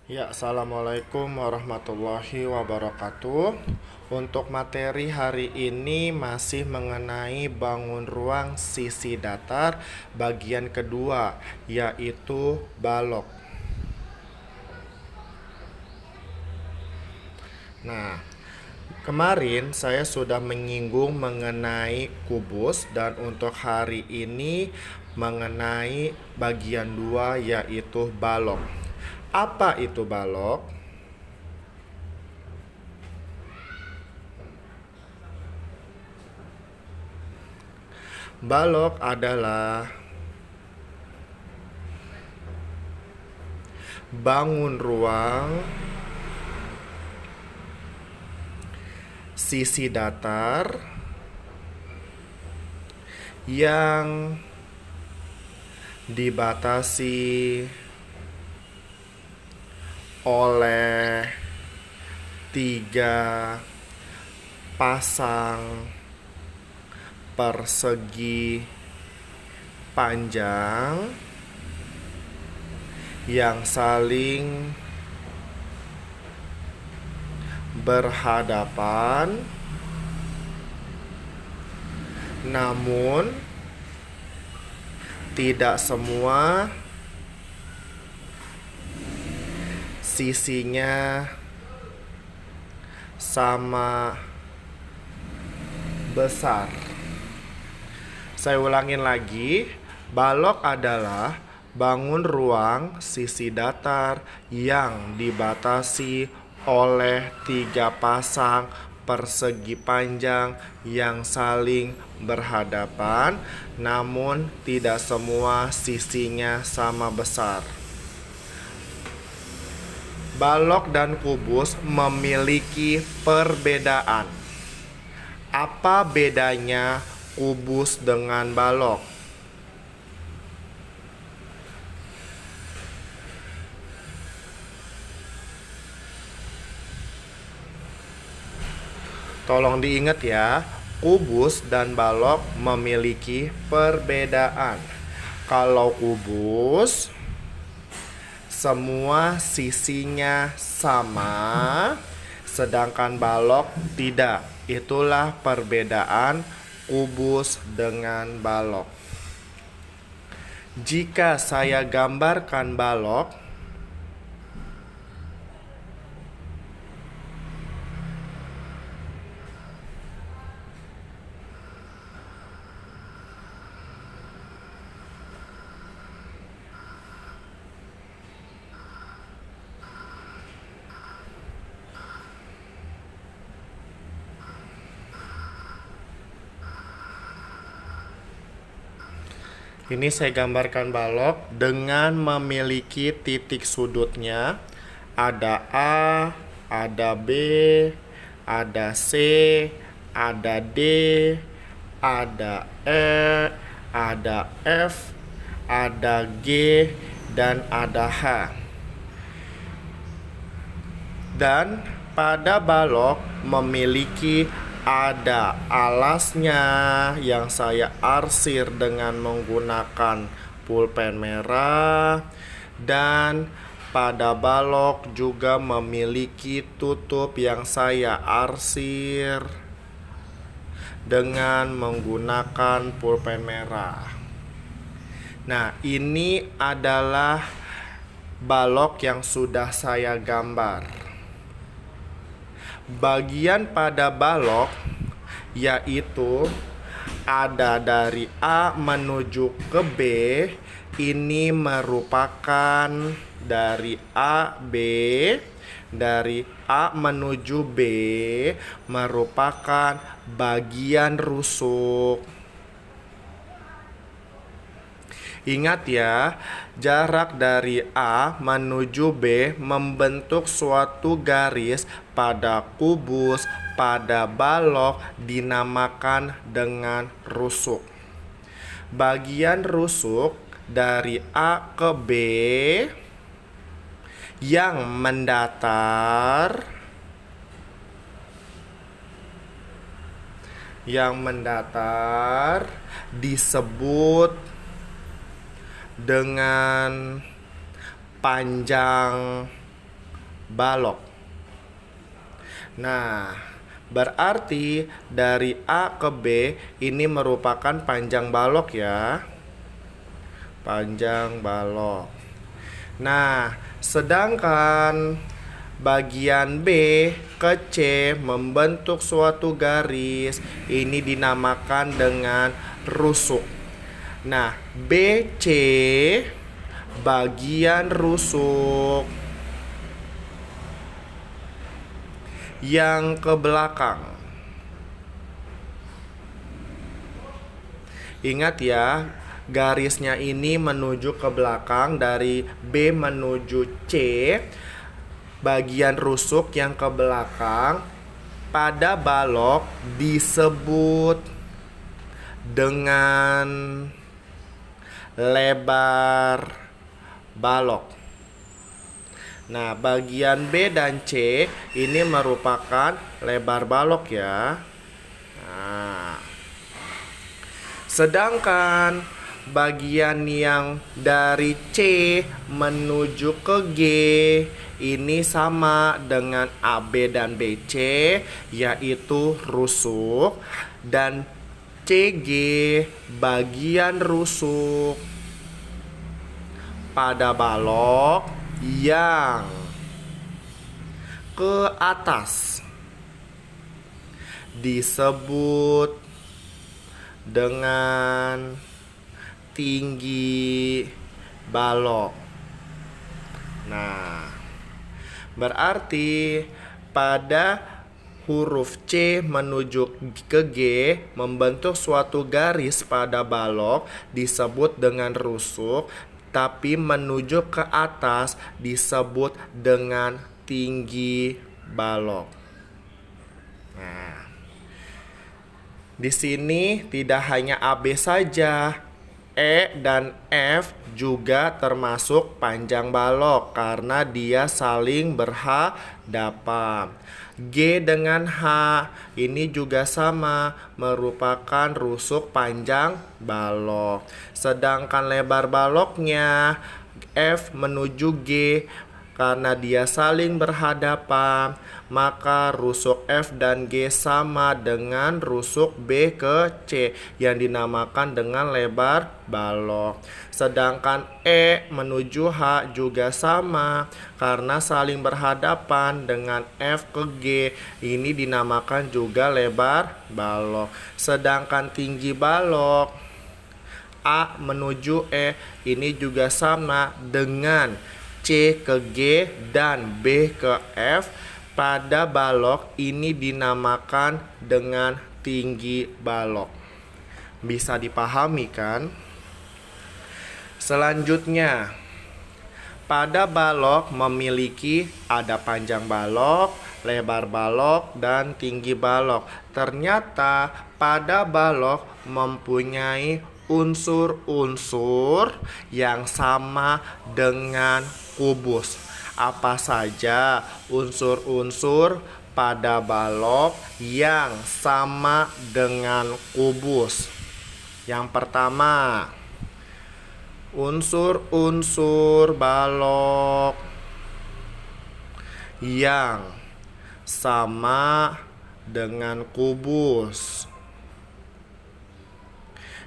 Ya, assalamualaikum warahmatullahi wabarakatuh. Untuk materi hari ini masih mengenai bangun ruang sisi datar bagian kedua, yaitu balok. Nah, kemarin saya sudah menyinggung mengenai kubus dan untuk hari ini mengenai bagian dua yaitu balok. Apa itu balok? Balok adalah bangun ruang sisi datar yang dibatasi oleh tiga pasang persegi panjang yang saling berhadapan, namun tidak semua sisinya sama besar. Saya ulangin lagi, balok adalah bangun ruang sisi datar yang dibatasi oleh tiga pasang persegi panjang yang saling berhadapan, namun tidak semua sisinya sama besar. Balok dan kubus memiliki perbedaan. Apa bedanya kubus dengan balok? Tolong diingat ya, kubus dan balok memiliki perbedaan. Kalau kubus, semua sisinya sama, sedangkan balok tidak. Itulah perbedaan kubus dengan balok. Jika saya gambarkan balok, ini saya gambarkan balok dengan memiliki titik sudutnya. Ada A, ada B, ada C, ada D, ada E, ada F, ada G, dan ada H. Dan pada balok memiliki ada alasnya yang saya arsir dengan menggunakan pulpen merah, dan pada balok juga memiliki tutup yang saya arsir dengan menggunakan pulpen merah. Nah, ini adalah balok yang sudah saya gambar. Bagian pada balok yaitu ada dari A menuju ke B. Ini merupakan dari A, B. Dari A menuju B merupakan bagian rusuk. Ingat ya, jarak dari A menuju B membentuk suatu garis pada kubus, pada balok dinamakan dengan rusuk. Bagian rusuk dari A ke B yang mendatar disebut dengan panjang balok. Nah, berarti dari A ke B ini merupakan panjang balok ya. Panjang balok. Nah, sedangkan bagian B ke C membentuk suatu garis. Ini dinamakan dengan rusuk. Nah, BC bagian rusuk yang ke belakang. Ingat ya, garisnya ini menuju ke belakang dari B menuju C. Bagian rusuk yang ke belakang pada balok disebut dengan lebar balok. Nah, bagian B dan C ini merupakan lebar balok ya. Nah, sedangkan bagian yang dari C menuju ke G ini sama dengan AB dan BC, yaitu rusuk, dan CG bagian rusuk pada balok yang ke atas disebut dengan tinggi balok. Nah, berarti pada huruf C menuju ke G membentuk suatu garis pada balok disebut dengan rusuk, tapi menuju ke atas disebut dengan tinggi balok. Nah, di sini tidak hanya AB saja, E dan F juga termasuk panjang balok karena dia saling berhadapan. G dengan H ini juga sama, merupakan rusuk panjang balok. Sedangkan lebar baloknya F menuju G karena dia saling berhadapan, maka rusuk F dan G sama dengan rusuk B ke C yang dinamakan dengan lebar balok. Sedangkan E menuju H juga sama karena saling berhadapan dengan F ke G, ini dinamakan juga lebar balok. Sedangkan tinggi balok A menuju E ini juga sama dengan C ke G dan B ke F pada balok, ini dinamakan dengan tinggi balok. Bisa dipahami kan? Selanjutnya, pada balok memiliki ada panjang balok, lebar balok, dan tinggi balok. Ternyata pada balok mempunyai unsur-unsur yang sama dengan kubus. Apa saja unsur-unsur pada balok yang sama dengan kubus? Yang pertama, unsur-unsur balok yang sama dengan kubus.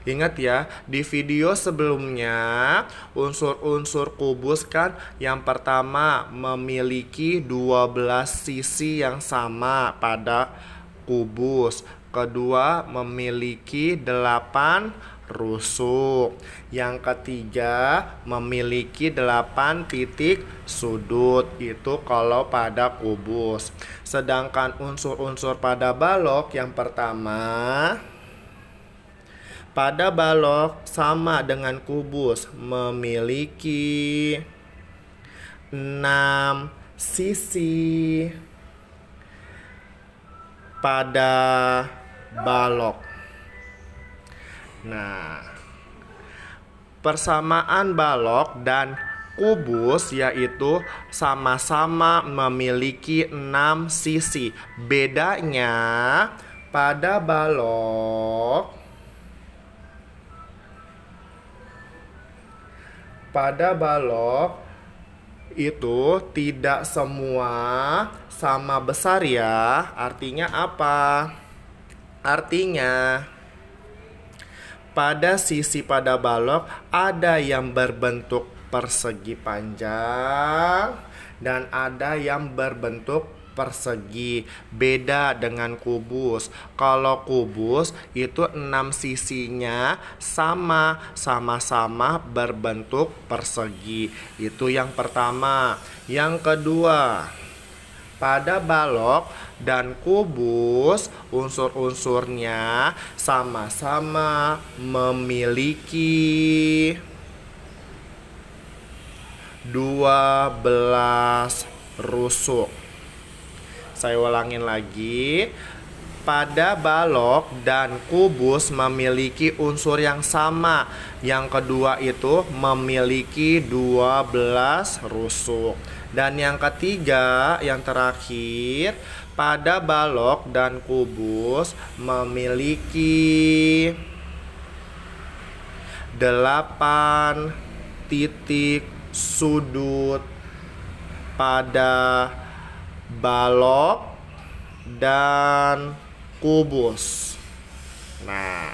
Ingat ya, di video sebelumnya unsur-unsur kubus kan yang pertama memiliki 12 sisi yang sama pada kubus. Kedua memiliki 8 rusuk. Yang ketiga memiliki 8 titik sudut. Itu kalau pada kubus. Sedangkan unsur-unsur pada balok yang pertama, pada balok sama dengan kubus, memiliki 6 sisi pada balok. Nah, persamaan balok dan kubus yaitu sama-sama memiliki 6 sisi. Bedanya pada balok itu tidak semua sama besar ya. Artinya apa? Artinya pada sisi pada balok ada yang berbentuk persegi panjang dan ada yang berbentuk persegi. Beda dengan kubus. Kalau kubus itu 6 sisinya sama-sama berbentuk persegi. Itu yang pertama. Yang kedua, pada balok dan kubus unsur-unsurnya sama-sama memiliki 12 rusuk. Saya ulangin lagi. Pada balok dan kubus memiliki unsur yang sama. Yang kedua itu memiliki 12 rusuk. Dan yang ketiga, yang terakhir, pada balok dan kubus memiliki 8 titik sudut pada balok dan kubus. Nah,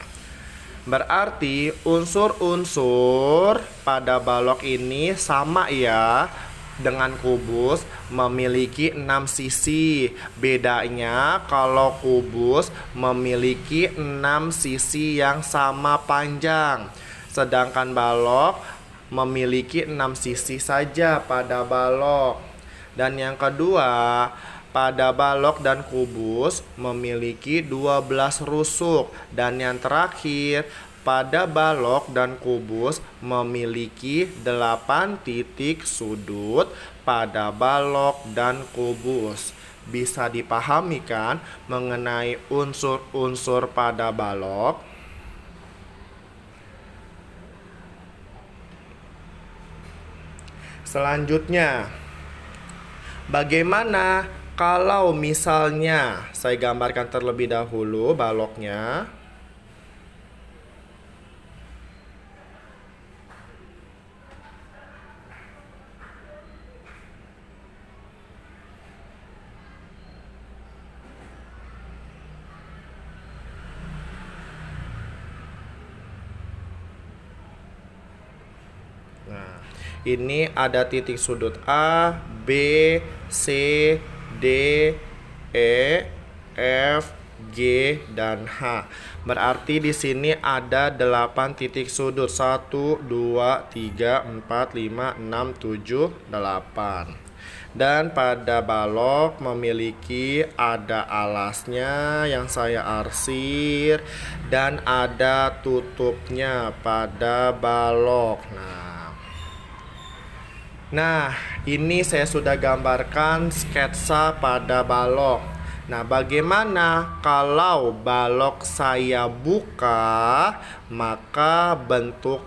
berarti unsur-unsur pada balok ini sama ya dengan kubus, memiliki 6 sisi. Bedanya kalau kubus memiliki 6 sisi yang sama panjang, sedangkan balok memiliki 6 sisi saja pada balok. Dan yang kedua, pada balok dan kubus memiliki 12 rusuk. Dan yang terakhir, pada balok dan kubus memiliki 8 titik sudut pada balok dan kubus. Bisa dipahami kan mengenai unsur-unsur pada balok? Selanjutnya, bagaimana kalau misalnya saya gambarkan terlebih dahulu baloknya. Nah, ini ada titik sudut A, B, C, D, E, F, G, dan H. Berarti di sini ada 8 titik sudut. 1, 2, 3, 4, 5, 6, 7, 8. Dan pada balok memiliki ada alasnya yang saya arsir dan ada tutupnya pada balok. Nah, ini saya sudah gambarkan sketsa pada balok. Nah, bagaimana kalau balok saya buka? Maka bentuk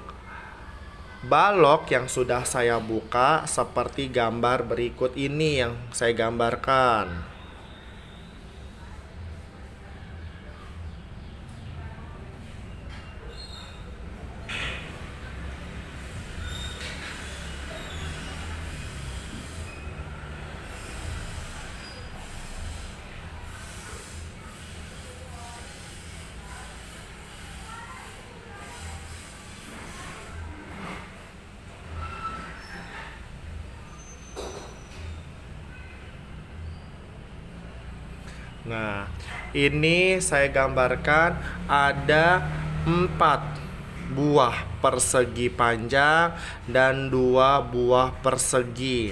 balok yang sudah saya buka seperti gambar berikut ini yang saya gambarkan. Nah, ini saya gambarkan ada 4 buah persegi panjang dan 2 buah persegi.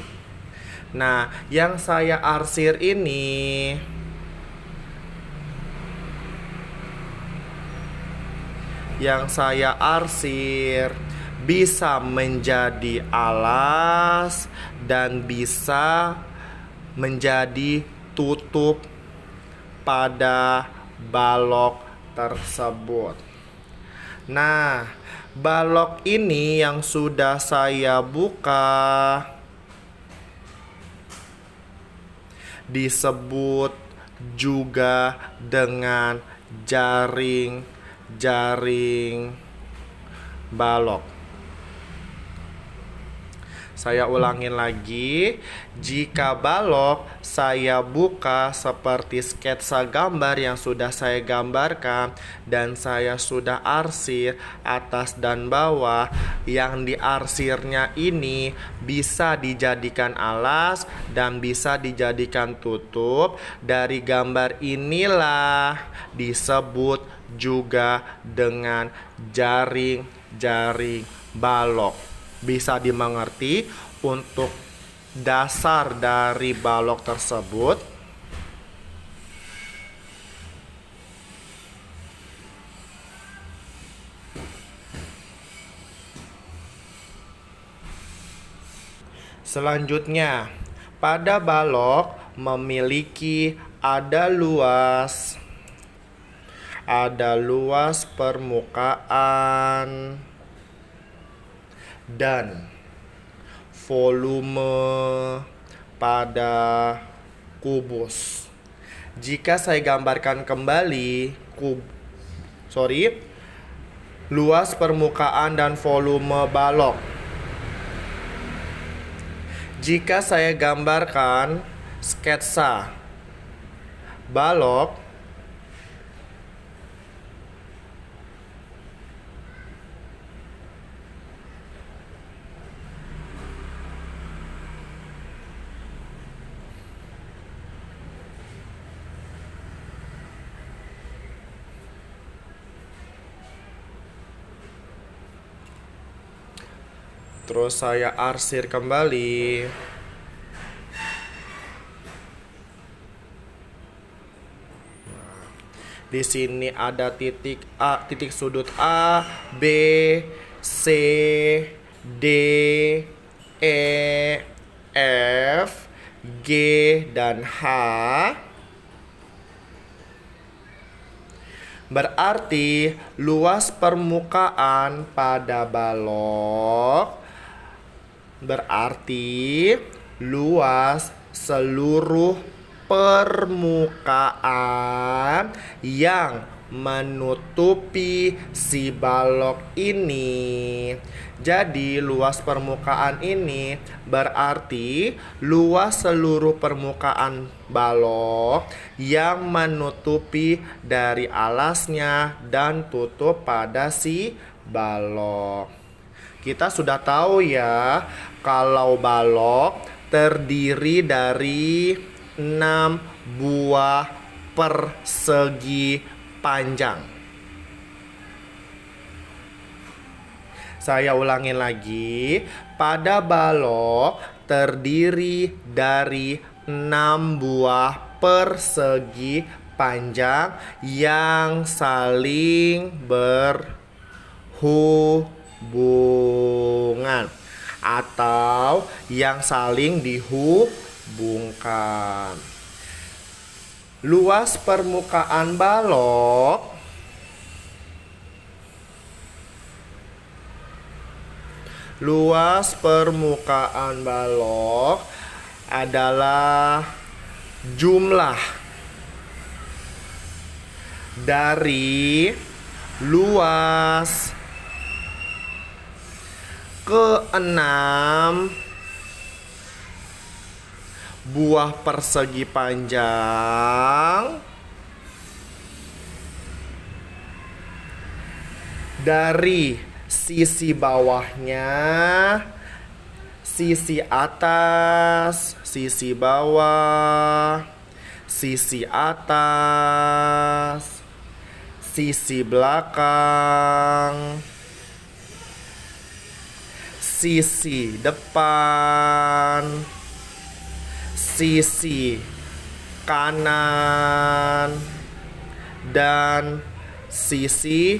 Nah, yang saya arsir ini bisa menjadi alas dan bisa menjadi tutup pada balok tersebut. Nah, balok ini yang sudah saya buka disebut juga dengan jaring balok. Saya ulangin lagi, jika balok saya buka seperti sketsa gambar yang sudah saya gambarkan dan saya sudah arsir atas dan bawah, yang diarsirnya ini bisa dijadikan alas dan bisa dijadikan tutup. Dari gambar inilah disebut juga dengan jaring-jaring balok. Bisa dimengerti untuk dasar dari balok tersebut. Selanjutnya, pada balok memiliki ada luas permukaan dan volume pada kubus. Jika saya gambarkan kembali luas permukaan dan volume balok. Jika saya gambarkan sketsa balok, terus saya arsir kembali. Di sini ada titik A, titik sudut A, B, C, D, E, F, G, dan H. Berarti luas permukaan pada balok berarti luas seluruh permukaan yang menutupi si balok ini. Jadi luas permukaan ini berarti luas seluruh permukaan balok yang menutupi dari alasnya dan tutup pada si balok. Kita sudah tahu ya, kalau balok terdiri dari 6 buah persegi panjang. Saya ulangin lagi, pada balok terdiri dari 6 buah persegi panjang yang saling berhubungan atau yang saling dihubungkan. Luas permukaan balok adalah jumlah dari luas ke-6 buah persegi panjang dari sisi bawahnya, sisi atas, sisi bawah, sisi atas, sisi belakang, sisi depan, sisi kanan, dan sisi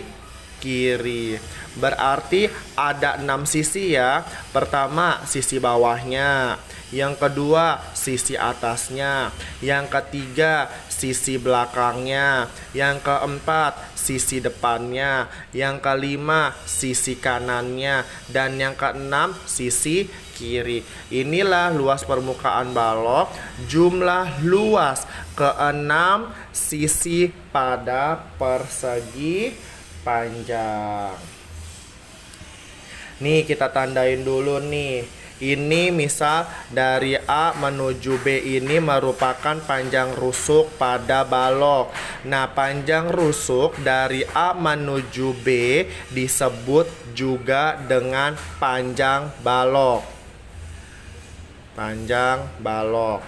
kiri. Berarti ada 6 sisi ya. Pertama sisi bawahnya, yang kedua sisi atasnya, yang ketiga sisi belakangnya, yang keempat sisi depannya, yang kelima sisi kanannya, dan yang keenam sisi kiri. Inilah luas permukaan balok, jumlah luas ke-6 sisi pada persegi panjang. Nih kita tandain dulu nih. Ini misal dari A menuju B ini merupakan panjang rusuk pada balok. Nah, panjang rusuk dari A menuju B disebut juga dengan panjang balok. Panjang balok.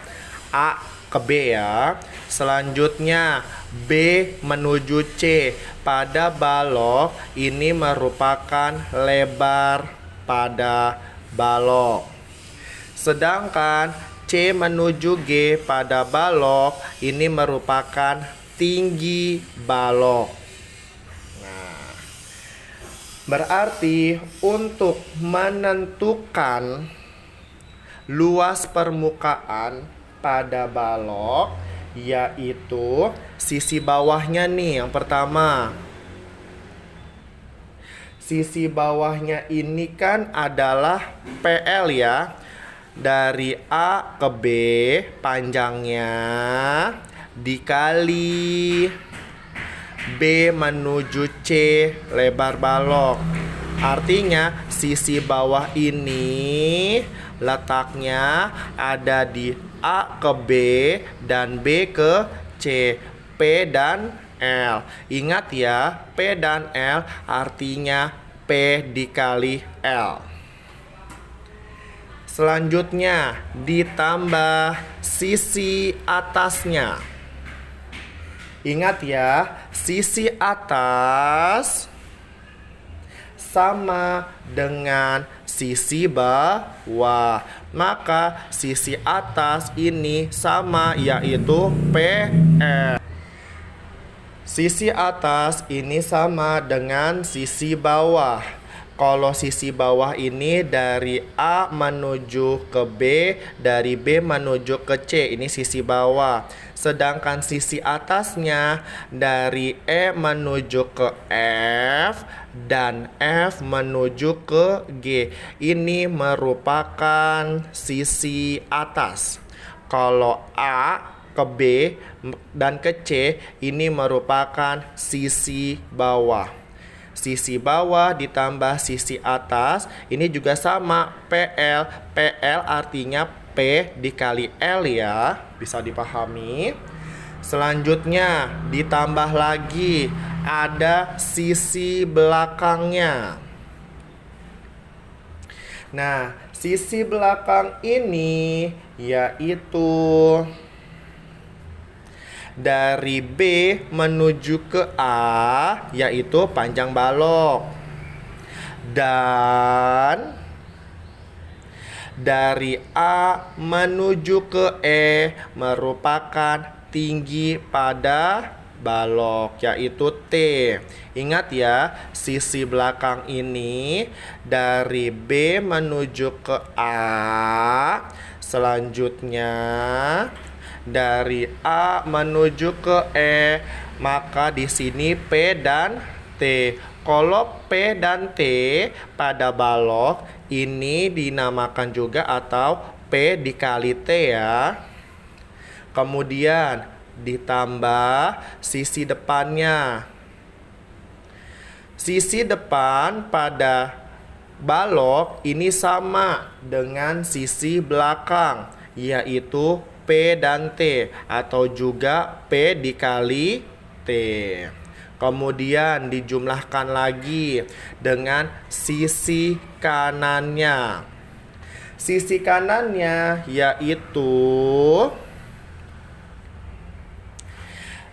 A ke B ya. Selanjutnya B menuju C pada balok ini merupakan lebar pada balok. Sedangkan C menuju G pada balok ini merupakan tinggi balok. Nah, berarti untuk menentukan luas permukaan pada balok, yaitu sisi bawahnya nih yang pertama. Sisi bawahnya ini kan adalah PL ya. Dari A ke B panjangnya dikali B menuju C lebar balok. Artinya sisi bawah ini letaknya ada di A ke B dan B ke C, P dan L. Ingat ya, P dan L artinya P dikali L. Selanjutnya ditambah sisi atasnya. Ingat ya, sisi atas sama dengan sisi bawah. Maka sisi atas ini sama, yaitu PL. Sisi atas ini sama dengan sisi bawah. Kalau sisi bawah ini dari A menuju ke B, dari B menuju ke C, ini sisi bawah. Sedangkan sisi atasnya dari E menuju ke F dan F menuju ke G. Ini merupakan sisi atas. Kalau A ke B dan ke C ini merupakan sisi bawah. Sisi bawah ditambah sisi atas ini juga sama, PL. PL artinya P dikali L ya, bisa dipahami. Selanjutnya ditambah lagi ada sisi belakangnya. Nah, sisi belakang ini yaitu dari B menuju ke A, yaitu panjang balok. Dan dari A menuju ke E merupakan tinggi pada balok, yaitu T. Ingat ya, sisi belakang ini dari B menuju ke A. Selanjutnya dari A menuju ke E, maka di sini P dan T. Kalau P dan T pada balok ini dinamakan juga atau P dikali T ya. Kemudian ditambah sisi depannya. Sisi depan pada balok ini sama dengan sisi belakang, yaitu P dan T atau juga P dikali T. Kemudian dijumlahkan lagi dengan sisi kanannya. Sisi kanannya yaitu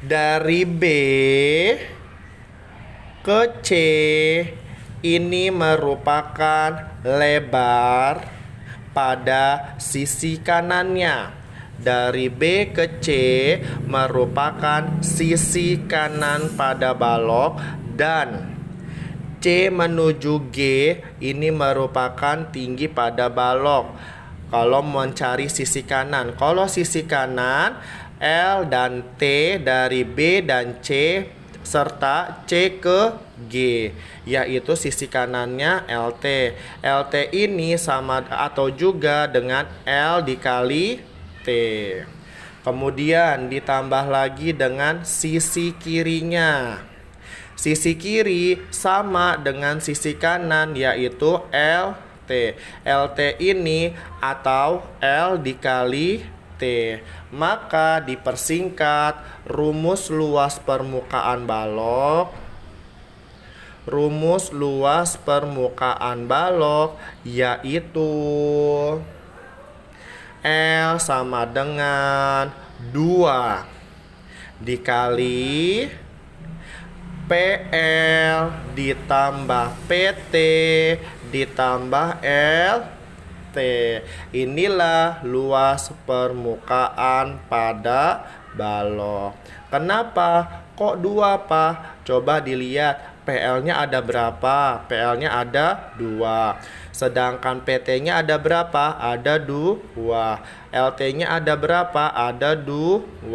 dari B ke C ini merupakan lebar pada sisi kanannya. Dari B ke C merupakan sisi kanan pada balok, dan C menuju G ini merupakan tinggi pada balok. Kalau mencari sisi kanan, kalau sisi kanan L dan T dari B dan C serta C ke G, yaitu sisi kanannya LT. LT ini sama atau juga dengan L dikali T. Kemudian ditambah lagi dengan sisi kirinya. Sisi kiri sama dengan sisi kanan, yaitu L T. LT ini atau L dikali T. Maka dipersingkat rumus luas permukaan balok. Rumus luas permukaan balok yaitu L sama dengan 2 dikali PL ditambah PT ditambah LT. Inilah luas permukaan pada balok. Kenapa? Kok 2, Pak? Coba dilihat. PL-nya ada berapa? PL-nya ada 2. Sedangkan PT-nya ada berapa? Ada 2. LT-nya ada berapa? Ada 2.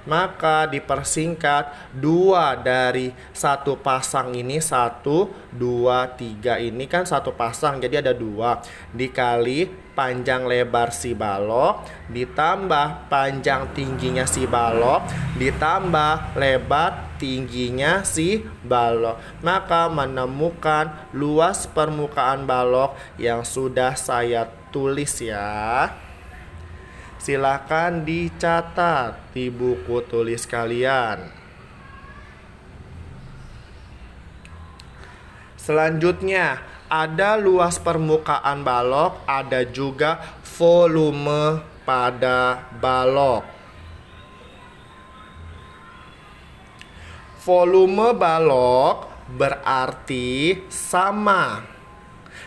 Maka dipersingkat 2 dari satu pasang ini, 1, 2, 3 ini kan satu pasang, jadi ada 2 dikali panjang lebar si balok ditambah panjang tingginya si balok ditambah lebar tingginya si balok. Maka menemukan luas permukaan balok yang sudah saya tulis ya. Silakan dicatat di buku tulis kalian. Selanjutnya, ada luas permukaan balok, ada juga volume pada balok. Volume balok berarti sama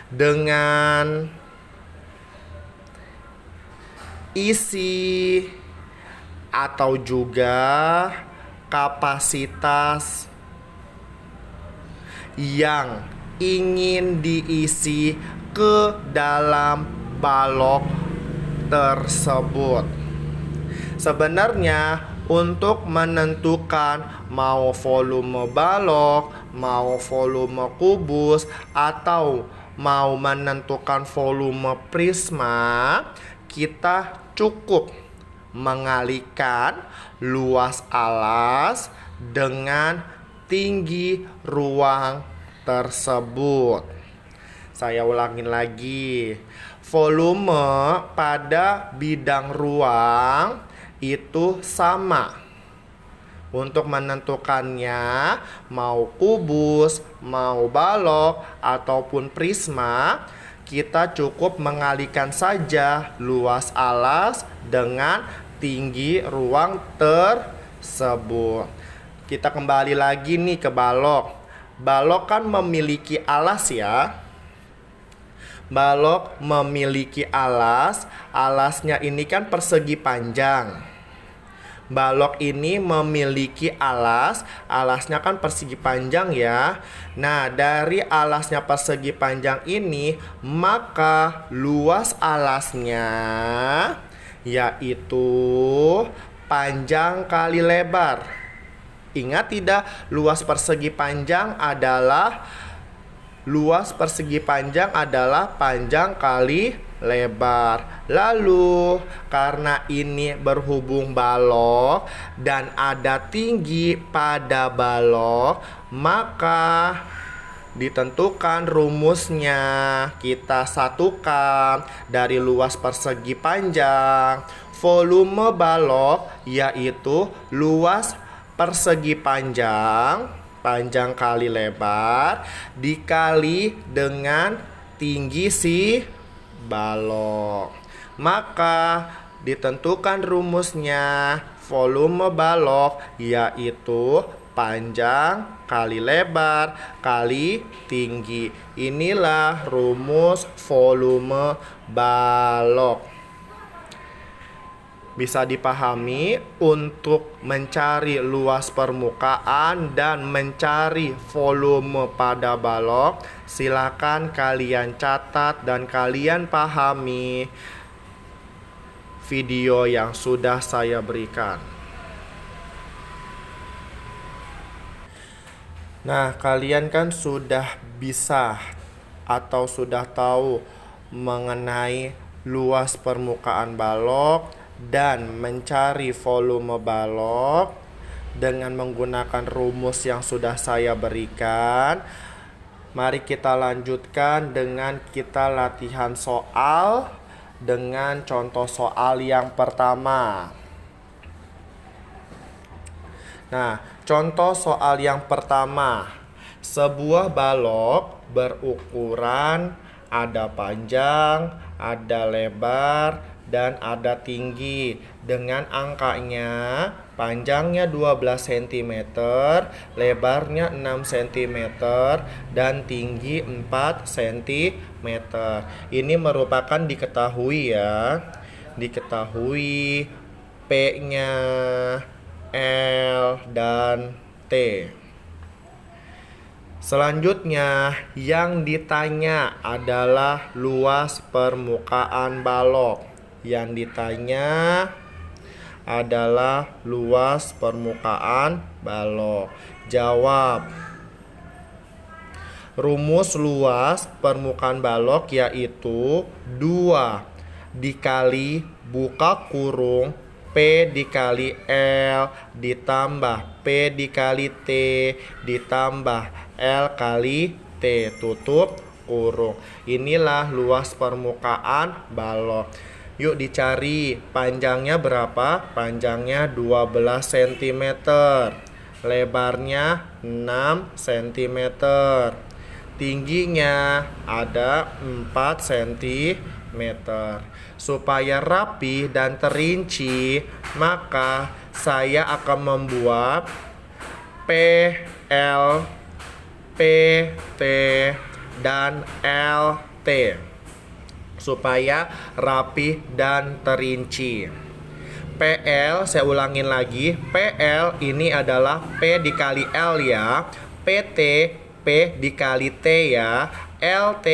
dengan isi atau juga kapasitas yang ingin diisi ke dalam balok tersebut. Sebenarnya untuk menentukan mau volume balok, mau volume kubus, atau mau menentukan volume prisma, kita cukup mengalihkan luas alas dengan tinggi ruang tersebut. Saya ulangin lagi. Volume pada bidang ruang itu sama. Untuk menentukannya mau kubus, mau balok, ataupun prisma, kita cukup mengalihkan saja luas alas dengan tinggi ruang tersebut. Kita kembali lagi nih ke balok. Balok kan memiliki alas ya. Balok memiliki alas. Alasnya ini kan persegi panjang. Balok ini memiliki alas. Alasnya kan persegi panjang ya. Nah, dari alasnya persegi panjang ini, maka luas alasnya yaitu panjang kali lebar. Ingat tidak? Luas persegi panjang adalah panjang kali lebar. Lalu karena ini berhubung balok dan ada tinggi pada balok, maka ditentukan rumusnya. Kita satukan dari luas persegi panjang volume balok yaitu luas persegi panjang kali lebar dikali dengan tinggi si balok. Maka ditentukan rumusnya volume balok yaitu panjang kali lebar kali tinggi. Inilah rumus volume balok. Bisa dipahami untuk mencari luas permukaan dan mencari volume pada balok. Silakan kalian catat dan kalian pahami video yang sudah saya berikan. Nah, kalian kan sudah bisa atau sudah tahu mengenai luas permukaan balok dan mencari volume balok dengan menggunakan rumus yang sudah saya berikan. Mari kita lanjutkan dengan kita latihan soal dengan contoh soal yang pertama. Nah, contoh soal yang pertama. Sebuah balok berukuran ada panjang, ada lebar, dan ada tinggi. Dengan angkanya, panjangnya 12 cm, lebarnya 6 cm, dan tinggi 4 cm. Ini merupakan diketahui ya. Diketahui P-nya, L, dan T. Selanjutnya, yang ditanya adalah luas permukaan balok. Yang ditanya adalah luas permukaan balok. Jawab. Rumus luas permukaan balok yaitu 2 dikali buka kurung P dikali L ditambah P dikali T ditambah L kali T tutup kurung. Inilah luas permukaan balok. Yuk dicari panjangnya berapa? Panjangnya 12 cm, lebarnya 6 cm, tingginya ada 4 cm. Supaya rapi dan terinci, maka saya akan membuat PL, PT, dan LT supaya rapi dan terinci. PL, saya ulangin lagi, PL ini adalah P dikali L ya, PT P dikali T ya, LT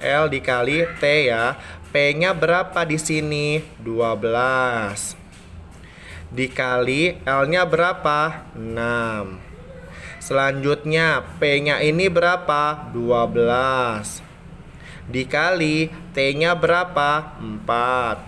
L dikali T ya. P-nya berapa di sini? 12. Dikali L-nya berapa? 6. Selanjutnya P-nya ini berapa? 12. Dikali T-nya berapa? 4.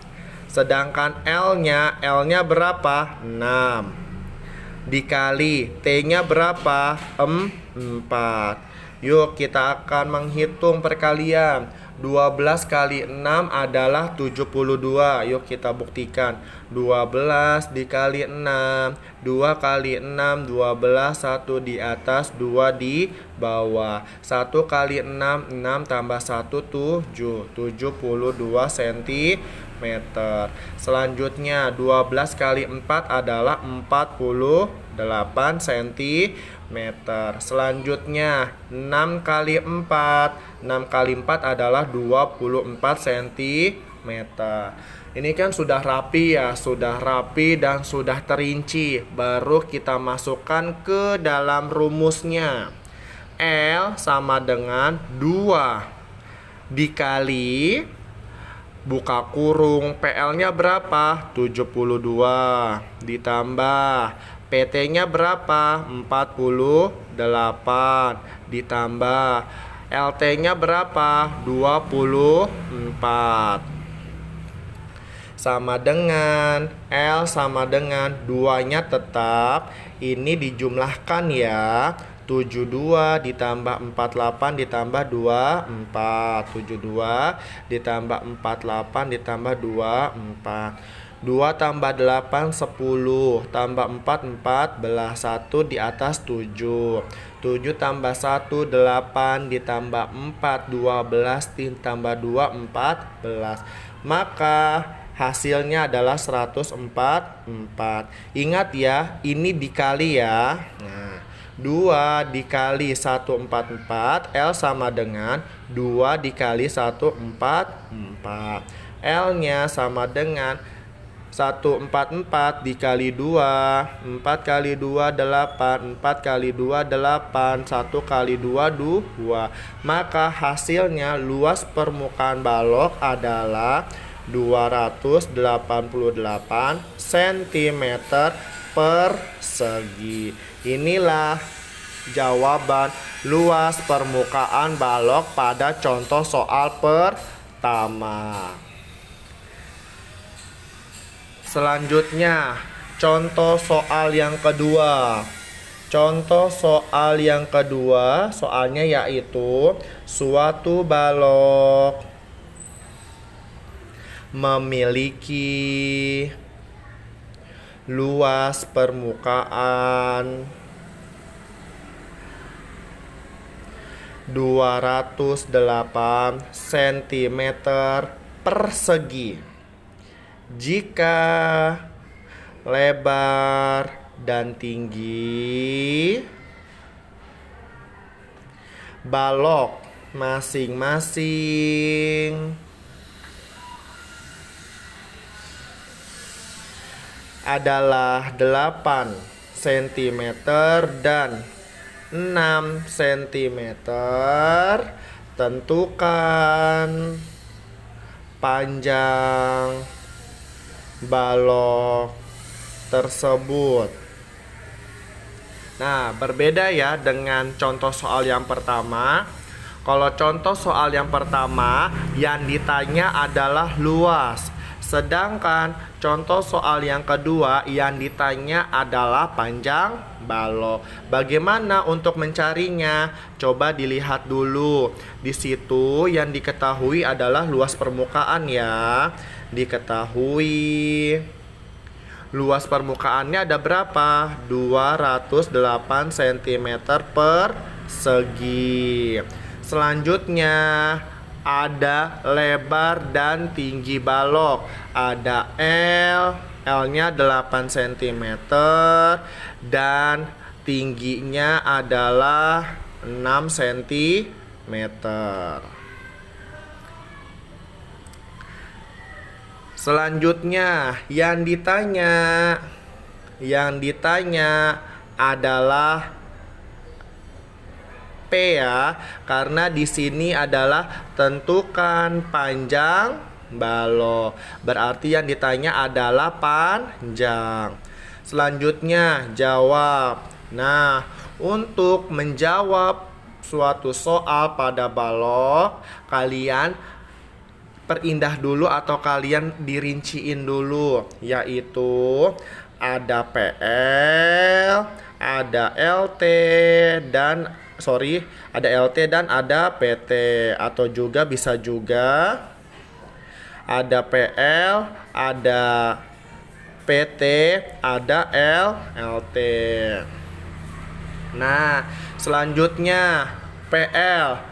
Sedangkan L-nya berapa? 6. Dikali T-nya berapa? 4. Yuk kita akan menghitung perkalian. 12 kali 6 adalah 72. Yuk kita buktikan. 12 dikali 6. 2 kali 6, 12. 1 di atas, 2 di bawah. 1 kali 6, 6 tambah 1, 7. 72 cm. Selanjutnya 12 kali 4 adalah 48 cm. Selanjutnya 6 kali 4. 6 kali 4 adalah 24 cm. Ini kan sudah rapi ya, sudah rapi dan sudah terinci. Baru kita masukkan ke dalam rumusnya. L sama dengan 2 dikali buka kurung PL-nya berapa? 72 ditambah PT-nya berapa? 48 ditambah LT-nya berapa? 24 sama dengan L sama dengan 2-nya tetap. Ini dijumlahkan ya. 72 ditambah 48 ditambah 24. 72 ditambah 48 ditambah 24. 2 tambah 8 10 tambah 4 14. 1 di atas 7. 7 tambah 1 8 ditambah 4 12 ditambah 2 14. Maka hasilnya adalah 144. Ingat ya, ini dikali ya. Nah, 2 dikali 144, L sama dengan 2 dikali 144. L-nya sama dengan 144 dikali 2. 4 kali 2 8, 4 kali 2 8, 1 kali 2 2. Maka hasilnya luas permukaan balok adalah 288 cm persegi. Inilah jawaban luas permukaan balok pada contoh soal pertama. Selanjutnya, contoh soal yang kedua. Contoh soal yang kedua, soalnya yaitu suatu balok memiliki luas permukaan 208 cm persegi. Jika lebar dan tinggi balok masing-masing adalah 8 cm dan 6 cm, tentukan panjang balok tersebut. Nah, berbeda ya dengan contoh soal yang pertama. Kalau contoh soal yang pertama yang ditanya adalah luas, sedangkan contoh soal yang kedua yang ditanya adalah panjang balok. Bagaimana untuk mencarinya? Coba dilihat dulu. Di situ yang diketahui adalah luas permukaan ya. Diketahui luas permukaannya ada berapa? 208 cm persegi. Selanjutnya ada lebar dan tinggi balok. Ada L-nya 8 cm dan tingginya adalah 6 cm. Selanjutnya yang ditanya adalah P ya, karena di sini adalah tentukan panjang balok. Berarti yang ditanya adalah panjang. Selanjutnya jawab. Nah, untuk menjawab suatu soal pada balok, kalian perindah dulu atau kalian dirinciin dulu, yaitu ada PL, ada LT dan ada PT, atau juga bisa juga ada PL, ada PT, ada LT. Nah, selanjutnya PL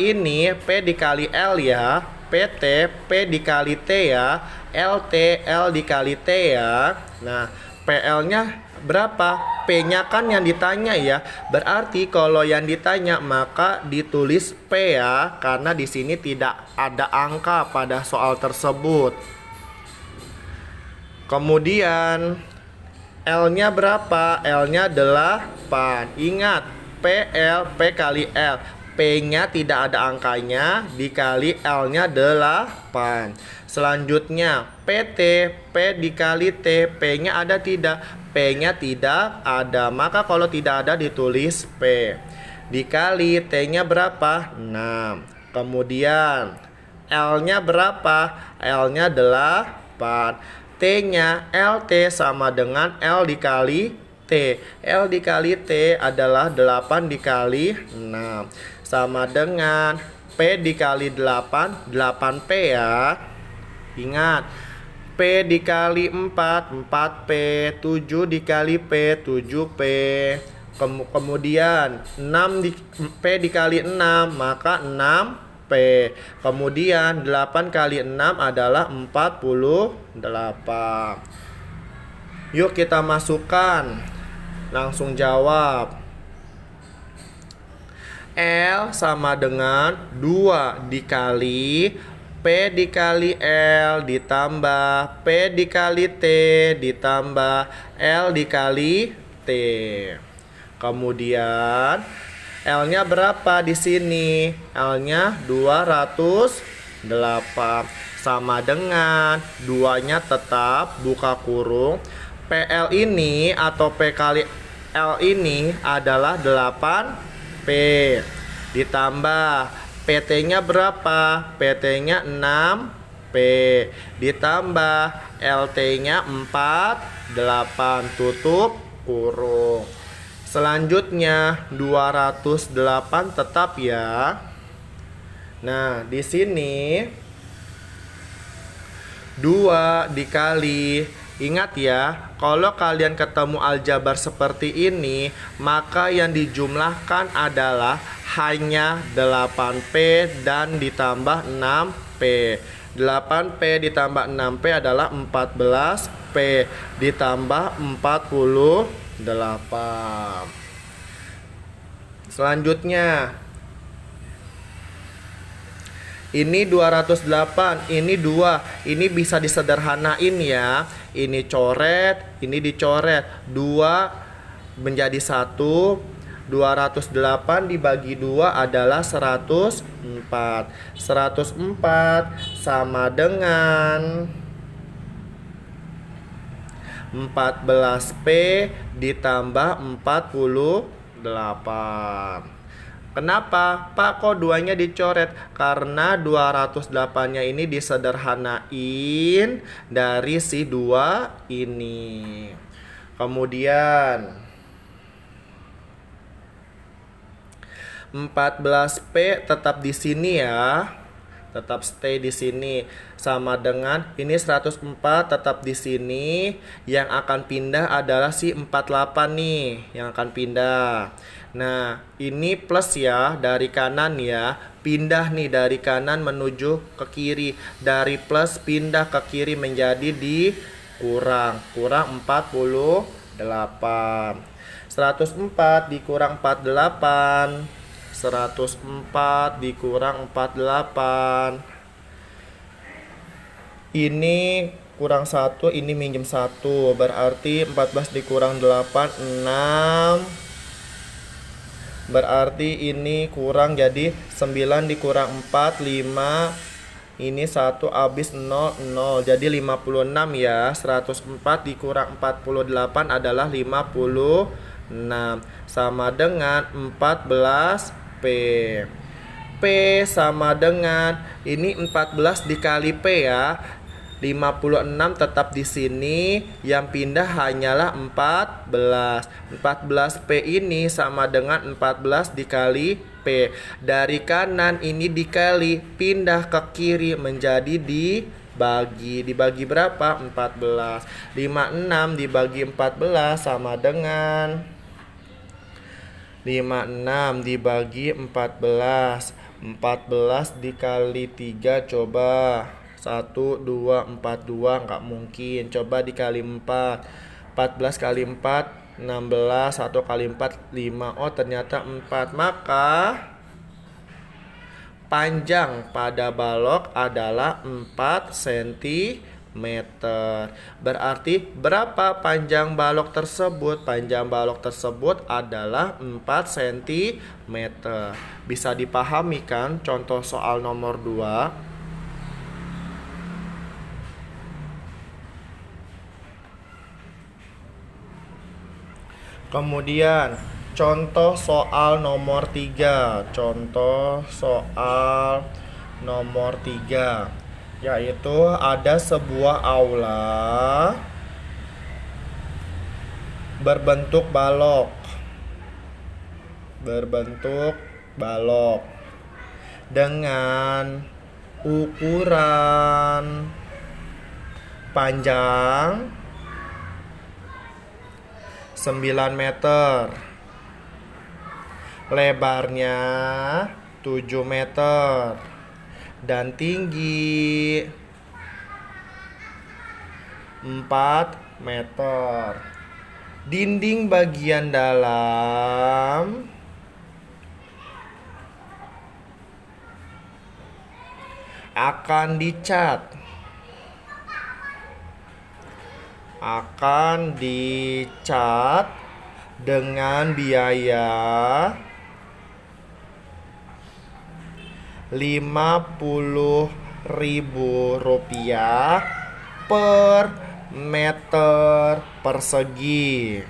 ini P dikali L ya, PT P dikali T ya, LT L dikali T ya. Nah, PL-nya berapa? P-nya kan yang ditanya ya. Berarti kalau yang ditanya maka ditulis P ya, karena di sini tidak ada angka pada soal tersebut. Kemudian L-nya berapa? L-nya 8. Ingat, PL P kali L. P-nya tidak ada angkanya, dikali L-nya 8. Selanjutnya PT P dikali T. P-nya ada tidak? P-nya tidak ada. Maka kalau tidak ada ditulis P. Dikali T-nya berapa? 6. Kemudian L-nya berapa? L-nya 8. T-nya LT sama dengan L dikali T. L dikali T adalah 8 dikali 6 sama dengan P dikali 8, 8P ya. Ingat, P dikali 4, 4P. 7 dikali P, 7P. Kemudian P dikali 6, maka 6P. Kemudian 8 kali 6 adalah 48. Yuk kita masukkan. Langsung jawab. L sama dengan 2 dikali P dikali L ditambah P dikali T ditambah L dikali T. Kemudian L-nya berapa di sini? L-nya 208 sama dengan 2-nya tetap buka kurung. PL ini atau P kali L ini adalah 8P ditambah PT-nya berapa? PT-nya 6P ditambah LT-nya 48, tutup kurung. Selanjutnya 208 tetap ya. Nah, di sini 2 dikali, ingat ya, kalau kalian ketemu aljabar seperti ini, maka yang dijumlahkan adalah hanya 8P dan ditambah 6P. 8P ditambah 6P adalah 14P ditambah 48. Selanjutnya ini 208, ini 2. Ini bisa disederhanain ya. Ini coret, ini dicoret. 2 menjadi 1. 208 dibagi 2 adalah 104. 104 sama dengan 14P ditambah 48. Kenapa? Pak, kok 2-nya dicoret? Karena 208-nya ini disederhanain dari si 2 ini. Kemudian 14P tetap di sini ya. Tetap stay di sini, sama dengan ini 104 tetap di sini. Yang akan pindah adalah si 48 nih yang akan pindah. Nah, ini plus ya dari kanan ya. Pindah nih dari kanan menuju ke kiri. Dari plus pindah ke kiri menjadi dikurang. Kurang 48. 104 dikurang 48. 104 dikurang 48. Ini kurang 1, ini minjem 1. Berarti 14 dikurang 8, 6. Berarti ini kurang jadi 9 dikurang 4, 5. Ini 1 habis 0, 0. Jadi 56 ya. 104 dikurang 48 adalah 56. Sama dengan 14P. P sama dengan ini 14 dikali P ya. 56 tetap di sini, yang pindah hanyalah 14. 14P ini sama dengan 14 dikali P. Dari kanan ini dikali, pindah ke kiri menjadi dibagi. Dibagi berapa? 14. 56 dibagi 14 sama dengan 56 dibagi 14. 14 dikali 3 coba. 1, 2, 4, 2 nggak mungkin. Coba dikali 4. 14 kali 4 16. 1 kali 4 5. Oh ternyata 4. Maka panjang pada balok adalah 4 cm. Berarti berapa panjang balok tersebut? Panjang balok tersebut adalah 4 cm. Bisa dipahami kan contoh soal nomor 2? Kemudian contoh soal nomor 3. Contoh soal nomor 3, yaitu ada sebuah aula berbentuk balok. Dengan ukuran panjang 9 meter, lebarnya 7 meter, dan tinggi 4 meter. Dinding bagian dalam akan dicat dengan biaya Rp50.000 per meter persegi.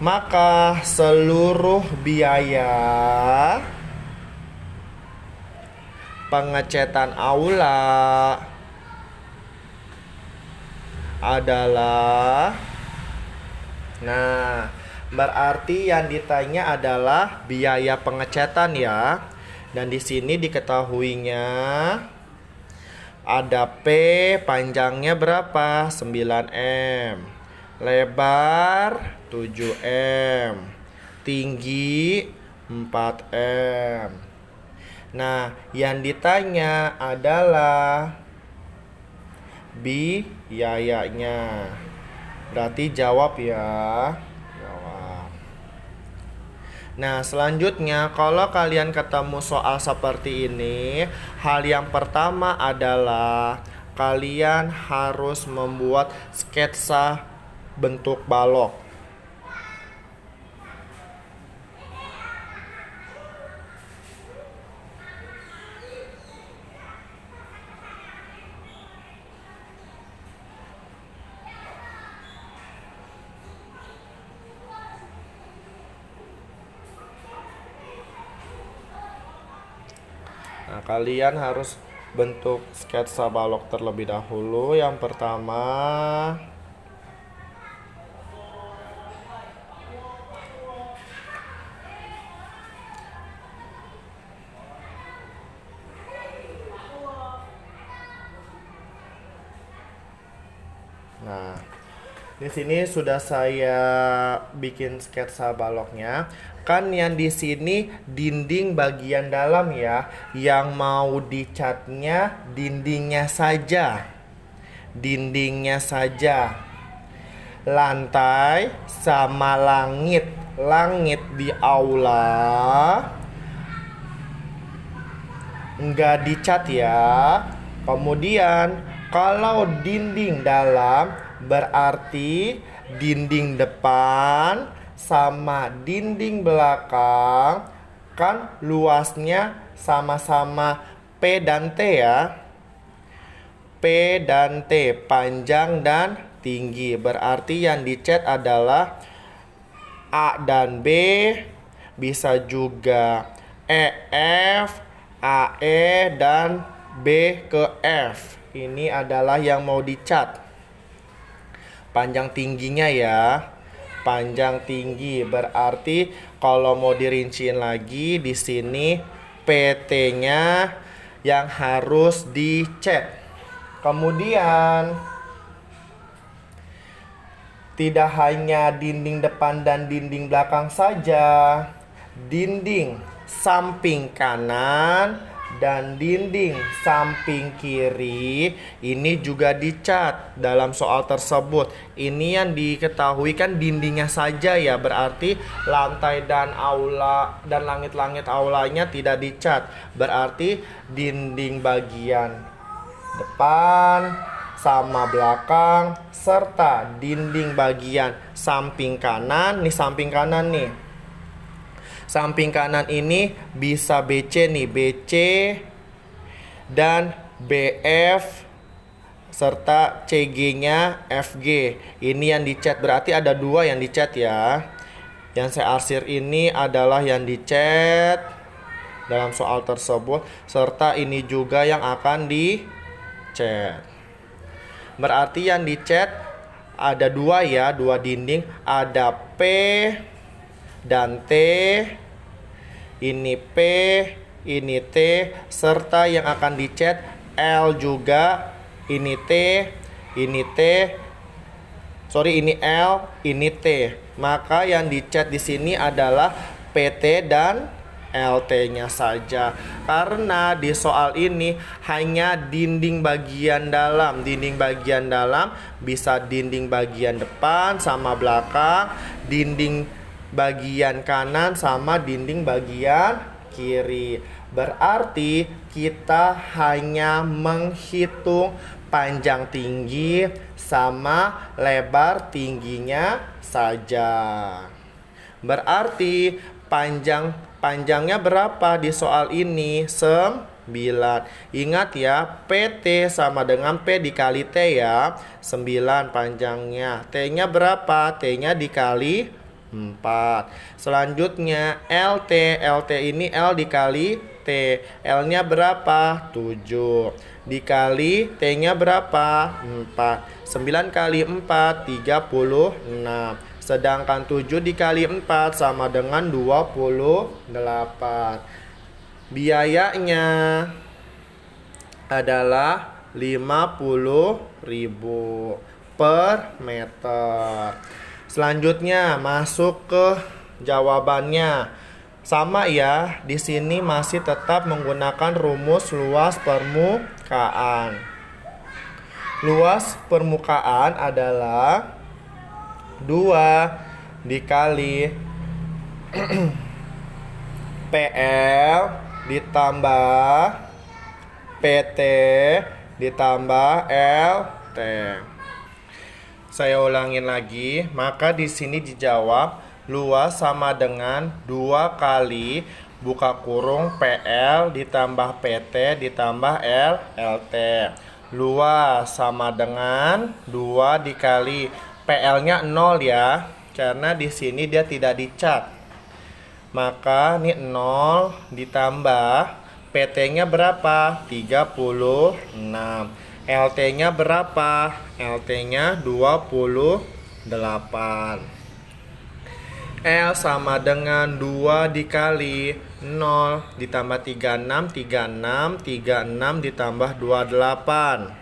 Maka seluruh biaya pengecatan aula adalah, nah, berarti yang ditanya adalah biaya pengecatan ya. Dan di sini diketahuinya ada P, panjangnya berapa? 9 m. Lebar 7 m. Tinggi 4 m. Nah, yang ditanya adalah biayanya. Berarti jawab ya. Jawab. Nah, selanjutnya kalau kalian ketemu soal seperti ini, hal yang pertama adalah kalian harus membuat sketsa bentuk balok. Nah, kalian harus bentuk sketsa balok terlebih dahulu. Yang pertama, nah, di sini sudah saya bikin sketsa baloknya. Kan yang di sini dinding bagian dalam ya. Yang mau dicatnya dindingnya saja. Dindingnya saja. Lantai sama langit. Langit di aula nggak dicat ya. Kemudian kalau dinding dalam berarti dinding depan sama dinding belakang kan luasnya sama-sama P dan T ya. P dan T, panjang dan tinggi. Berarti yang dicat adalah A dan B, bisa juga EF, AE, dan B ke F. Ini adalah yang mau dicat. Panjang tingginya ya. Panjang tinggi berarti kalau mau dirinciin lagi di sini PT-nya yang harus dicat. Kemudian tidak hanya dinding depan dan dinding belakang saja, dinding samping kanan dan dinding samping kiri ini juga dicat dalam soal tersebut. Ini yang diketahui kan dindingnya saja ya, berarti lantai dan aula dan langit-langit aulanya tidak dicat. Berarti dinding bagian depan sama belakang serta dinding bagian samping kanan. Nih samping kanan nih. Samping kanan ini bisa BC nih, BC dan BF serta CG-nya FG. Ini yang dicat, berarti ada dua yang dicat ya. Yang saya arsir ini adalah yang dicat dalam soal tersebut, serta ini juga yang akan dicat. Berarti yang dicat ada dua ya, dua dinding, ada P dan T. Ini P, ini T, serta yang akan dicat L juga. Ini T, ini T. Sorry, ini L, ini T. Maka yang dicat di sini adalah PT dan LT-nya saja. Karena di soal ini hanya dinding bagian dalam. Dinding bagian dalam bisa dinding bagian depan sama belakang, dinding bagian kanan sama dinding bagian kiri. Berarti kita hanya menghitung panjang tinggi sama lebar tingginya saja. Berarti panjangnya berapa di soal ini? 9. Ingat ya, PT sama dengan P dikali T ya. 9 panjangnya. T-nya berapa? T-nya dikali 4. Selanjutnya LT. LT ini L dikali PT. L-nya berapa? 7. Dikali T-nya berapa? 4. 9 kali 4, 36. Sedangkan 7 dikali 4 sama dengan 28. Biayanya adalah 50.000 per meter. Selanjutnya masuk ke jawabannya. Sama ya, di sini masih tetap menggunakan rumus luas permukaan. Luas permukaan adalah 2 dikali PL ditambah PT ditambah LT. Saya ulangin lagi, maka di sini dijawab luas sama dengan 2 kali buka kurung PL ditambah PT ditambah LT. Luas sama dengan 2 dikali PL-nya 0 ya, karena di sini dia tidak dicat. Maka ini 0 ditambah PT-nya berapa? 36. LT-nya berapa? LT-nya 28. L sama dengan 2 dikali 0 ditambah 36, 36 ditambah 28.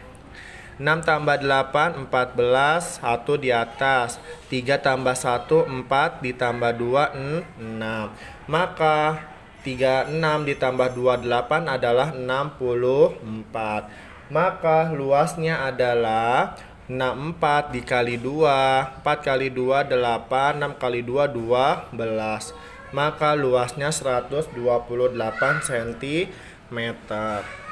6 tambah 8, 14, 1 di atas. 3 tambah 1, 4 ditambah 2, 6. Maka 36 ditambah 28 adalah 64. Maka luasnya adalah 64 dikali 2, 4 kali 2 8, 6 kali 2 12. Maka luasnya 128 cm.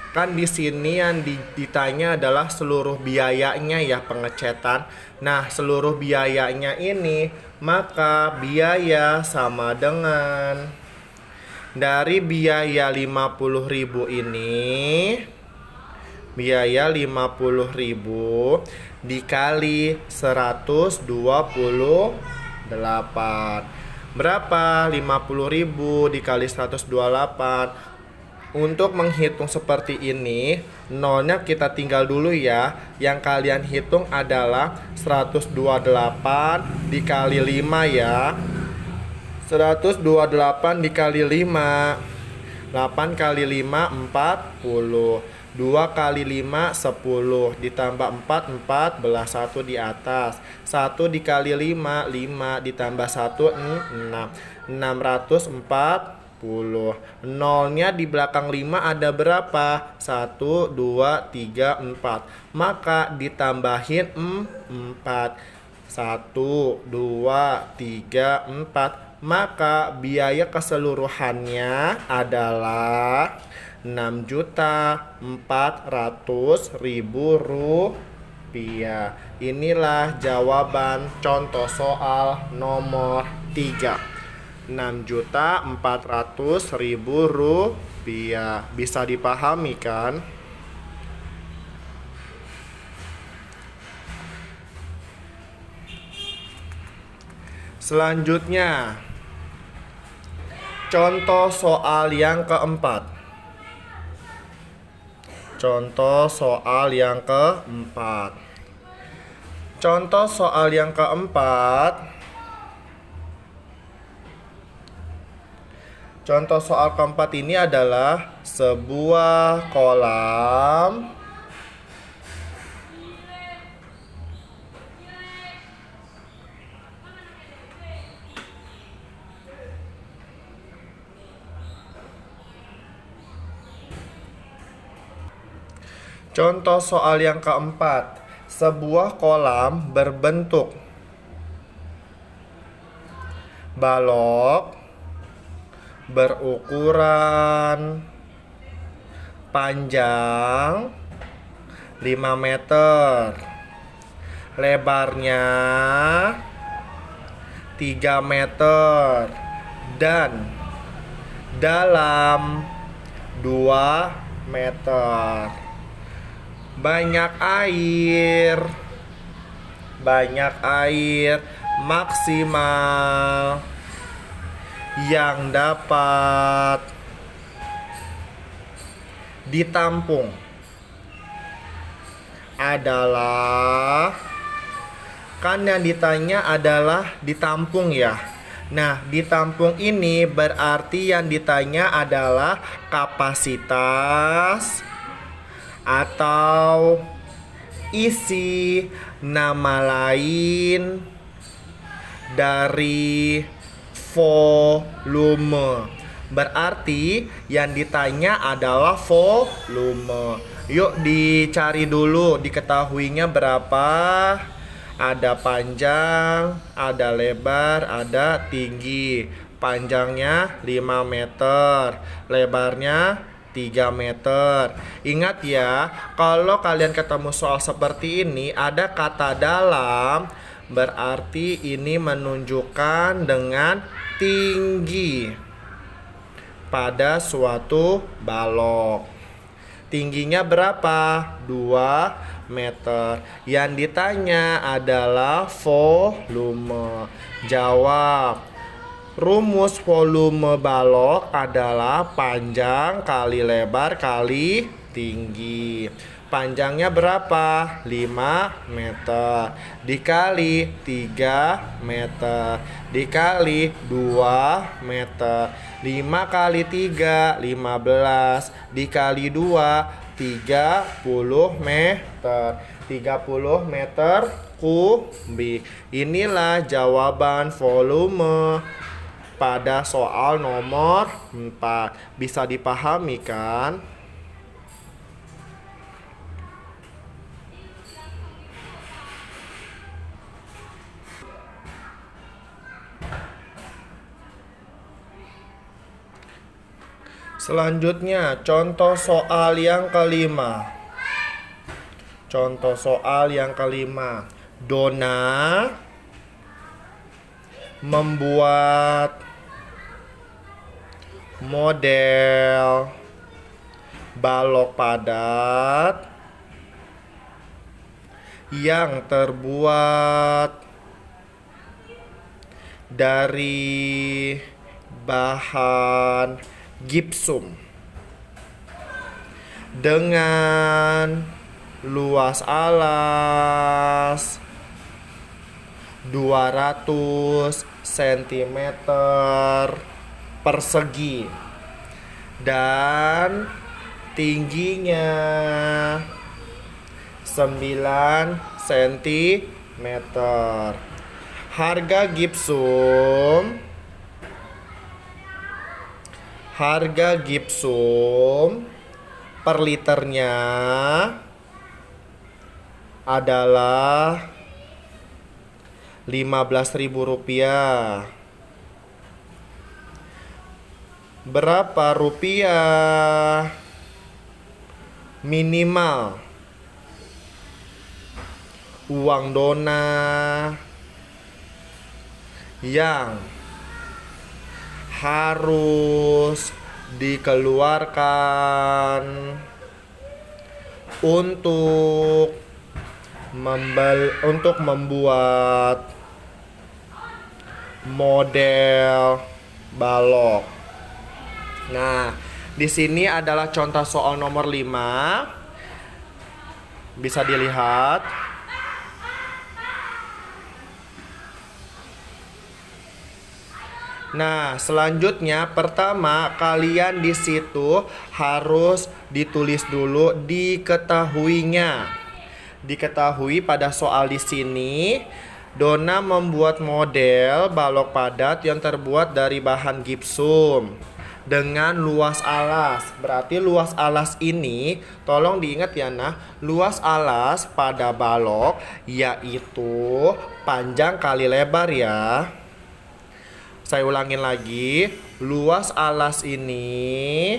Kan di sini yang ditanya adalah seluruh biayanya ya, pengecetan. Nah, seluruh biayanya ini, maka biaya sama dengan dari biaya 50.000 ini, biaya 50.000 dikali 128. Berapa? 50.000 dikali 128. Untuk menghitung seperti ini, nolnya kita tinggal dulu ya. Yang kalian hitung adalah 128 dikali 5 ya. 128 dikali 5. 8 kali 5 40. 2 kali 5 10 ditambah 4 14, 1 di atas. 1 dikali 5 5 ditambah 1 6. 640. Nolnya di belakang 5 ada berapa? 1 2 3 4. Maka ditambahin 4. 1 2 3 4. Maka biaya keseluruhannya adalah 6.400.000 rupiah. Inilah jawaban contoh soal nomor 3. 6.400.000 rupiah. Bisa dipahami kan? Selanjutnya, contoh soal yang keempat. Contoh soal yang keempat. Contoh soal yang keempat. Contoh soal keempat ini adalah sebuah kolam Contoh soal yang keempat. Sebuah kolam berbentuk balok berukuran panjang 5 meter, lebarnya 3 meter, dan dalam 2 meter. Banyak air maksimal yang dapat ditampung adalah, kan yang ditanya adalah ditampung ya. Nah, ditampung ini berarti yang ditanya adalah kapasitas atau isi nama lain dari volume. Berarti yang ditanya adalah volume. Yuk dicari dulu, diketahuinya berapa. Ada panjang, ada lebar, ada tinggi. Panjangnya 5 meter, lebarnya 3 meter. Ingat ya, kalau kalian ketemu soal seperti ini, ada kata dalam, berarti ini menunjukkan dengan tinggi pada suatu balok. Tingginya berapa? 2 meter. Yang ditanya adalah volume. Jawab. Rumus volume balok adalah panjang kali lebar kali tinggi. Panjangnya berapa? 5 meter dikali 3 meter dikali 2 meter. 5 kali 3 15 dikali 2 30 meter. 30 meter kubik. Inilah jawaban volume pada soal nomor 4. Bisa dipahami kan? Selanjutnya, contoh soal yang kelima. Contoh soal yang kelima. Dona membuat model balok padat yang terbuat dari bahan gipsum dengan luas alas 200 cm persegi dan tingginya 9 cm. Harga gipsum per liternya adalah Rp15.000. Berapa rupiah minimal uang dona yang harus dikeluarkan untuk membuat model balok. Nah, di sini adalah contoh soal nomor 5. Bisa dilihat. Nah, selanjutnya pertama kalian di situ harus ditulis dulu diketahuinya. Diketahui pada soal di sini, Dona membuat model balok padat yang terbuat dari bahan gipsum dengan luas alas. Berarti luas alas ini, tolong diingat ya nah, luas alas pada balok yaitu panjang kali lebar ya. Saya ulangin lagi, luas alas ini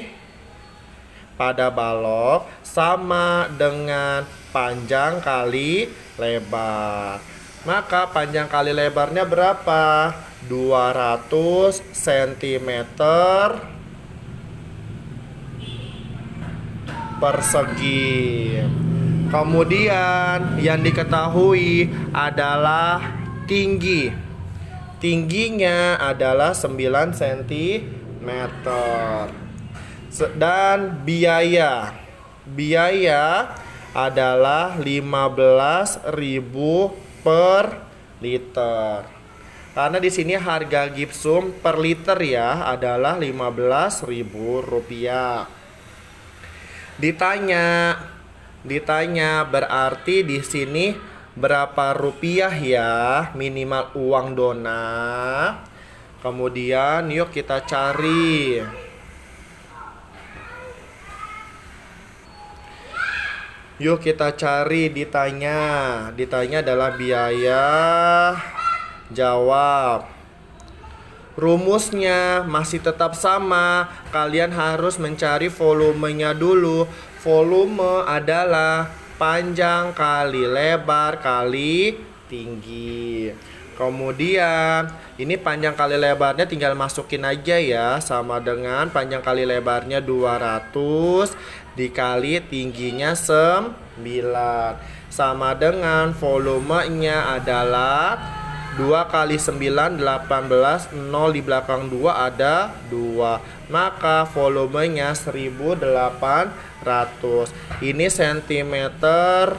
pada balok sama dengan panjang kali lebar. Maka panjang kali lebarnya berapa? 200 cm persegi. Kemudian yang diketahui adalah tinggi. Tingginya adalah 9 cm. Dan biaya. Biaya adalah 15.000 per liter. Karena di sini harga gipsum per liter ya adalah Rp15.000. Ditanya berarti di sini berapa rupiah ya minimal uang dona. Kemudian yuk kita cari. Yuk kita cari ditanya. Ditanya adalah biaya. Jawab. Rumusnya masih tetap sama. Kalian harus mencari volumenya dulu. Volume adalah panjang kali lebar kali tinggi. Kemudian ini panjang kali lebarnya tinggal masukin aja ya. Sama dengan panjang kali lebarnya 200 dikali tingginya 9. Sama dengan volumenya adalah 2 kali 9 18. 0 di belakang 2 ada 2. Maka volumenya 1800. Ini sentimeter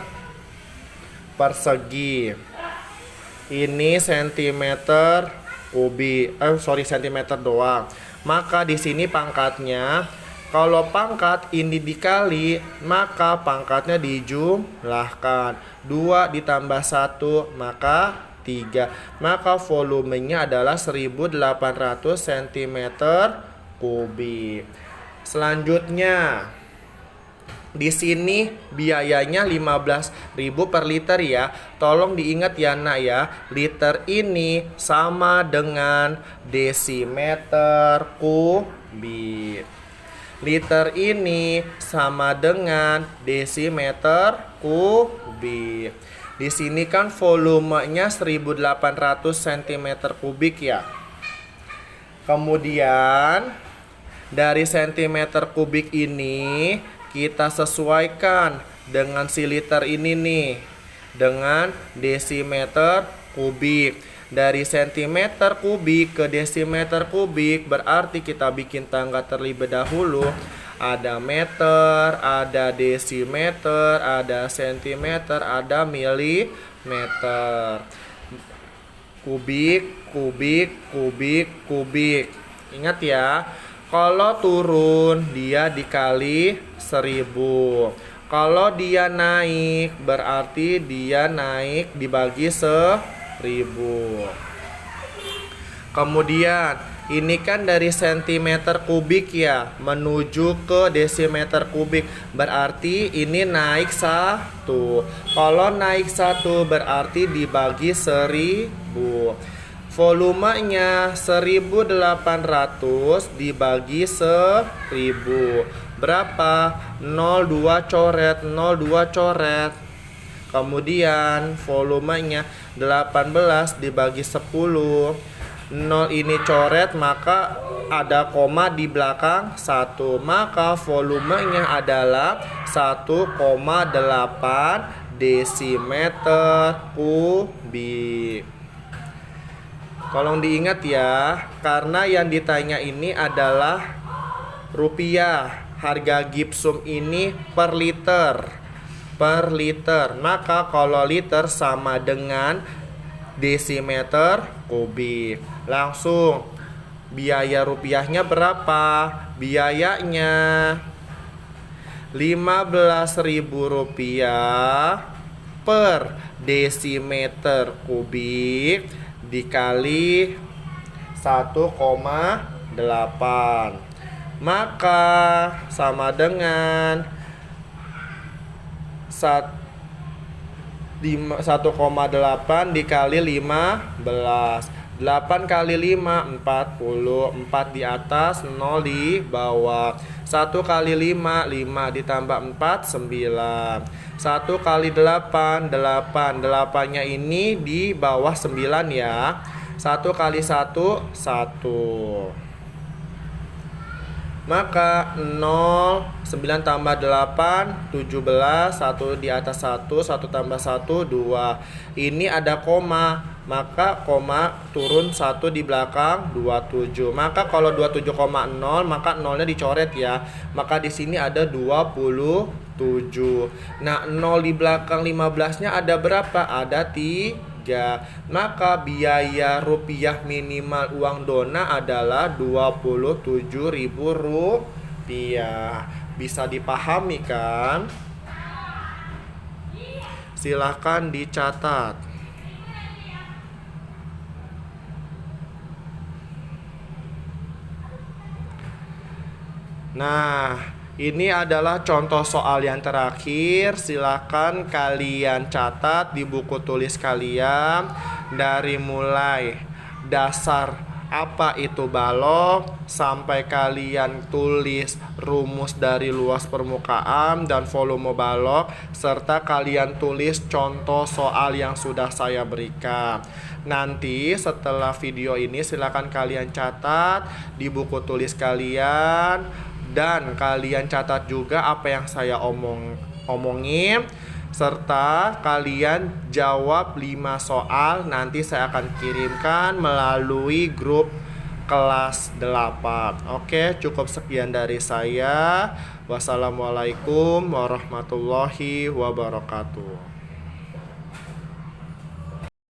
persegi. Ini sentimeter kubik. Sentimeter doang. Maka di sini pangkatnya, kalau pangkat ini dikali, maka pangkatnya dijumlahkan. 2 ditambah 1 maka 3. Maka volumenya adalah 1800 cm kubik. Selanjutnya di sini biayanya 15.000 per liter ya. Tolong diingat ya nak ya. Liter ini sama dengan desimeter kubik. Liter ini sama dengan desimeter kubik. Di sini kan volumenya 1800 cm kubik ya. Kemudian dari centimeter kubik ini kita sesuaikan dengan si liter ini nih, dengan desimeter kubik. Dari sentimeter kubik ke desimeter kubik berarti kita bikin tangga terlebih dahulu. Ada meter, ada desimeter, ada sentimeter, ada milimeter. Kubik, kubik, kubik, kubik. Ingat ya, kalau turun dia dikali 1000. Kalau dia naik berarti dia naik dibagi 1000. Kemudian ini kan dari sentimeter kubik ya menuju ke desimeter kubik. Berarti ini naik 1. Kalau naik 1 berarti dibagi 1000. Volumenya 1800 dibagi 1000. Berapa? 02 coret, 02 coret. Kemudian volumenya 18 dibagi 10. 0 ini coret maka ada koma di belakang 1. Maka volumenya adalah 1,8 desimeter kubik. Tolong diingat ya, karena yang ditanya ini adalah rupiah. Harga gipsum ini per liter. Per liter. Maka kalau liter sama dengan desimeter kubik. Langsung biaya rupiahnya berapa? Biayanya Rp15.000 per desimeter kubik dikali 1,8. Maka sama dengan 1,8 dikali 15. 8 kali 5 40. 4 di atas, 0 di bawah. 1 kali 5 5 ditambah 4 9. 1 kali 8 8. 8-nya ini di bawah 9 ya. 1 kali 1 1. Maka 0, 9 tambah 8 17. 1 di atas 1, 1 tambah 1 2. Ini ada koma. maka koma turun 1 di belakang 27. Maka kalau 27,0 maka nolnya dicoret ya. Maka di sini ada 27. Nah, 0 di belakang 15-nya ada berapa? Ada 3. Maka biaya rupiah minimal uang dona adalah Rp27.000. Bisa dipahami kan? Silahkan dicatat. Nah, ini adalah contoh soal yang terakhir. Silakan kalian catat di buku tulis kalian dari mulai dasar apa itu balok sampai kalian tulis rumus dari luas permukaan dan volume balok, serta kalian tulis contoh soal yang sudah saya berikan. Nanti setelah video ini silakan kalian catat di buku tulis kalian, dan kalian catat juga apa yang saya omongin, serta kalian jawab 5 soal. Nanti saya akan kirimkan melalui grup kelas 8. Oke, cukup sekian dari saya. Wassalamualaikum warahmatullahi wabarakatuh.